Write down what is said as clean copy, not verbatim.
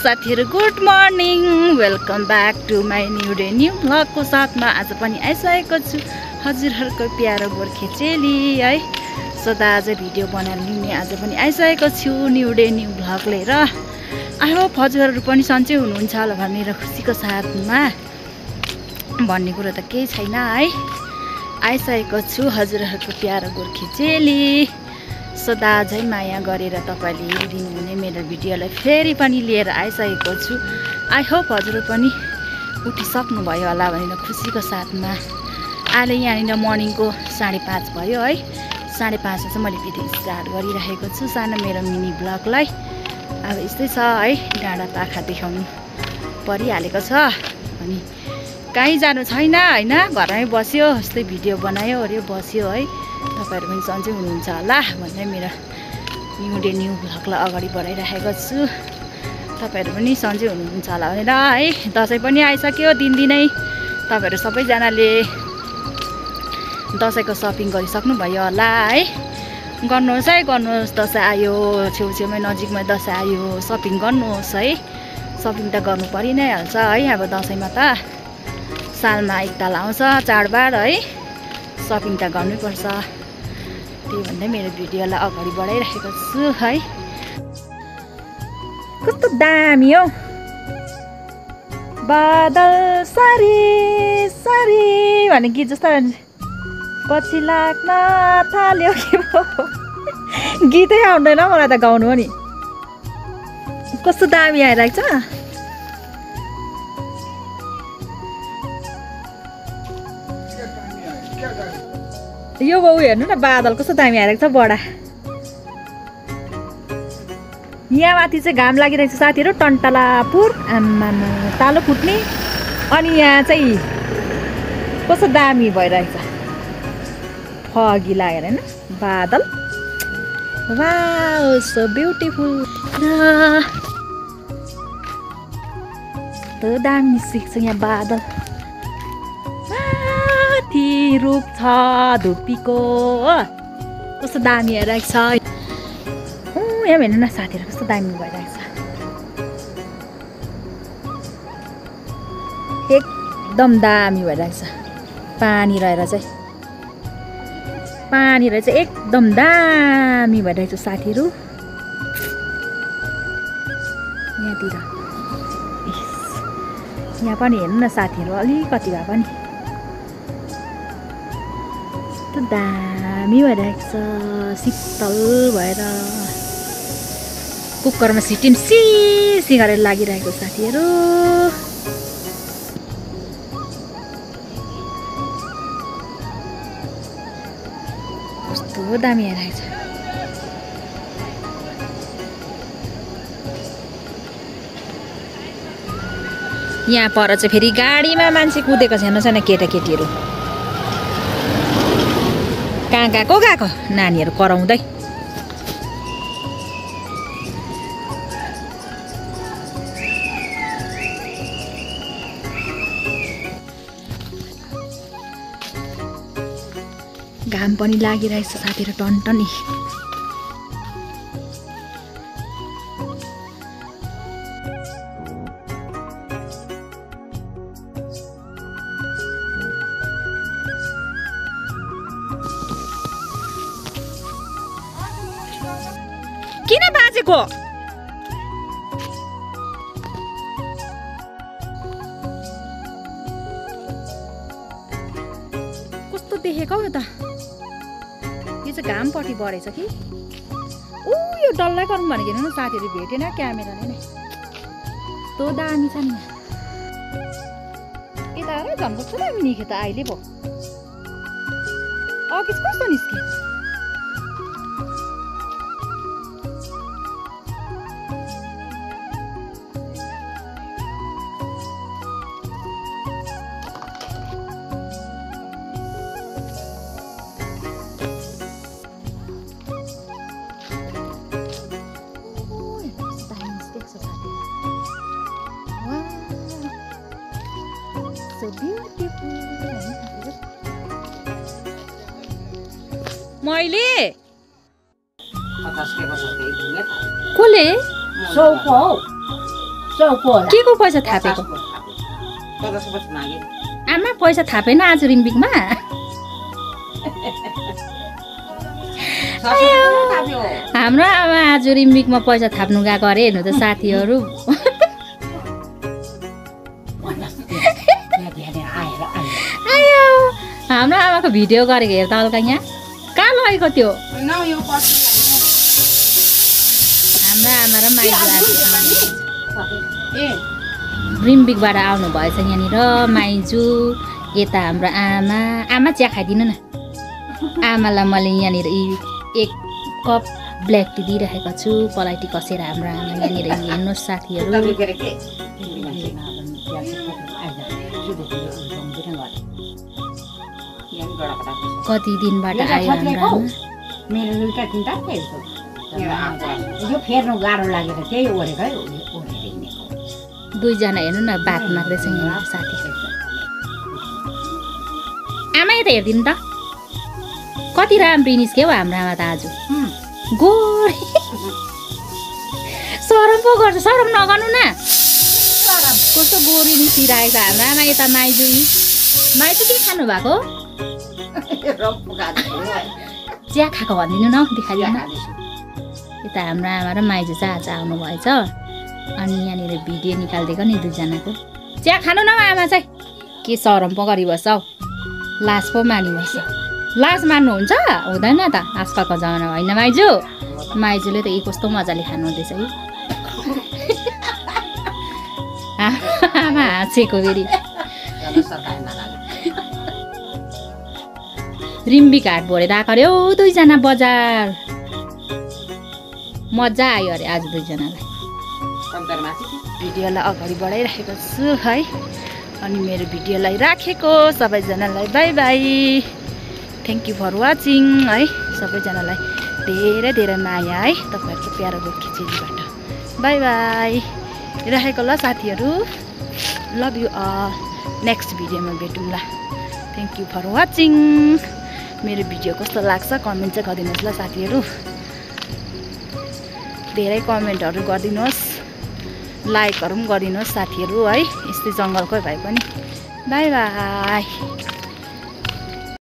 साथीहरु good morning welcome back to my new day new भ्लगको साथमा आज पनि आइसकेको छु हजुरहरुको प्यारो गोर्खे चेली है। सदा आज भिडियो बनाएर लिने आज पनि आइसकेको छु न्यू डे न्यू भ्लग लिएर। आई होप हजुरहरु पनि सन्चै हुनुहुन्छ होला भनेर खुसीको साथमा भन्ने कुरा त केही छैन है। आइसकेको छु हजुरहरुको प्यारो गोर्खे चेली। सदा झै माया गरेर तपाईले हेरिदिनुहुने मेरो भिडियोलाई फेरि पनि लिएर आइसकेको छु। आई होप हजुर पनि उठिसक्नु भयो होला भनेर खुसीको साथमा। अहिले यहाँनिर मर्निङको 5:30 भयो है। 5:30 चाहिँ मैले भिडियो स्टार्ट गरिरहेको छु सानो मेरो मिनी ब्लगलाई। अब यस्तै छ है, डाँडा पाखा देखाउनु परिहालेको छ। अनि कहीँ जानु छैन हैन, घरमै बस्यो यस्तै भिडियो बनायो ओर्यो बस्यो है। तपाईहरु पनि सन्चै हुनुहुन्छ होला भन्दै मेरो न्यू डे न्यू भ्लगलाई अगाडि बढाइरहेको छु। तपाईहरु पनि सन्चै हुनुहुन्छ होला भनेर है। दसैँ पनि आइसक्यो दिनदिनै। तपाईहरु सबैजनाले दसैँको सपिङ गरिसक्नु भयो होला है। गर्नुहोस् है, गर्नुहोस्। दसैँ आयो, छेउछेउमै नजिकमै दसैँ आयो, सपिङ गर्नुहोस् है। सपिङ त गर्नु परि नै हाल्छ है। अब दसैँमा त सालमा एकताल आउँछ चाडबाड है, सपिङ त गर्नुपर्छ। त्यही भन्दै मेरो भिडियोलाई अगाडि बढाइरहेको छु है। कस्तो दामी हो बादल सरी सरी भन्ने गीत जस्तो पछि लाग्न थाल्यो के भयो। गीतै आउँदैन मलाई त गाउनु हो नि। कस्तो दामी आइरहेको छ। यो बाउ हेर्नु न, बादल कस्तो दामी आइरहेको छ बडा। यहाँ माथि चाहिँ घाम लागिरहेको छ साथीहरु, टन्टलापुर आम्मामा तालो फुट्ने। अनि यहाँ चाहिँ कस्तो दामी भइरहेको छ, फगी लागेर हैन बादल। Wow so beautiful. कस्तो दामी सिक्छ यहाँ बादल। रुख छ धुप्पीको, कस्तो दामी हेरिरहेको छ। यहाँ हेर्नु न साथीहरु कस्तो दामी भइरहेको छ। एकदम दामी भइरहेको छ। पानी रहेर चाहिँ एकदम दामी भइरहेको छ साथीहरु। यहाँतिर यहाँ पनि हेर्नु न साथीहरु, अलिकति भए पनि दामी भइरहेको छ। शीतल भएर कुकरमा सिटिम सिसी गरेर लागिरहेको साथीहरु। कस्तो दामी आइरहेको छ। यहाँ पर चाहिँ फेरि गाडीमा मान्छे कुदेको छैन केटाकेटीहरु। कहाँ गएको नानीहरु कराउँदै। घाम पनि लागिरहेछ साथीहरु टन्टनी। किन बाजेको? कस्तो देखेको हो त। यो चाहिँ घामपट्टि बढेछ कि। यो डल्लै गरौँ भनेको हेर्नु न साथीहरु, भेटेन क्यामेराले नै। कस्तो दामी छ नि। यता र झन् कस्तो दामी निस्क्यो त अहिले पो। अघि कस्तो निस्क्यो। मैले कसले के को पैसा थापेको आमा पैसा थापेन आज रिम्बिकमा हाम्रो आमा आज रिम्बिकमा पैसा थाप्नु गएको अरे हेर्नु त साथीहरू आयो हाम्रो आमाको भिडियो गरेको हेर त हल्का यहाँ कहाँ लगेको त्यो हाम्रो आमा र माइजू रिम्बिकबाट आउनु भएछ यहाँनिर माइजू यता हाम्रो आमा चिया खाइदिनु न आमालाई मैले यहाँनिर एक कप ब्ल्याक टी दिइराखेको छु पलाइटी कसेर हाम्रो आमा यहाँनिर हेर्नुहोस् साथीहरू कति दिनबाट आयो हाम्रो मेरो दुईटा तिनटा यो फेर्नु गाह्रो लागेर त्यही ओढेकै दुईजना हेर्नु न बात मार्दैछ यहाँ साथी आमा यता हेरिदिनु त कति राम्रो निस्क्यो हाम्रो आमा त आज गोरी सरम पो गर्छ सरम नगर्नु न कस्तो गोरी निस्किरहेको छ हाम्रो आमा यता माइजू के खानु भएको चिया खाएको भनिदिनु न देखाइदिनु यता हाम्रो आमा र माइजू चाहिँ आज आउनु भएछ अनि यहाँनिर भिडियो निकालिदिएको नि दुईजनाको चिया खानु न आमा चाहिँ के सरम पो गरिबस्छ हौ लास पो मानिबस्छ लास मान्नुहुन्छ हुँदैन त आजकलको जमाना होइन माइजूले त यी कस्तो मजाले खानु हुँदैछ है आमा हाँसेको फेरि रिम्बिक हाट भरेर आएको अरे हौ दुईजना बजार मजा आयो अरे आज दुईजनालाई भिडियोलाई अगाडि बढाइराखेको छु है अनि मेरो भिडियोलाई राखेको सबैजनालाई bye bye thank you for watching है सबैजनालाई धेरै धेरै माया है तपाईँहरूको प्यारो गोठ खिचडीबाट बाई बाई राखेको ल साथीहरू लभ यु नेक्स्ट भिडियोमा भेटौँला थ्याङ्क यू फर वाचिङ मेरो भिडियो कस्तो लाग्छ कमेन्ट चाहिँ गरिदिनुहोस् ल साथीहरू धेरै कमेन्टहरू गरिदिनुहोस् लाइकहरू पनि गरिदिनुहोस् साथीहरू है यस्तै जङ्गलकै भए पनि बाई बाई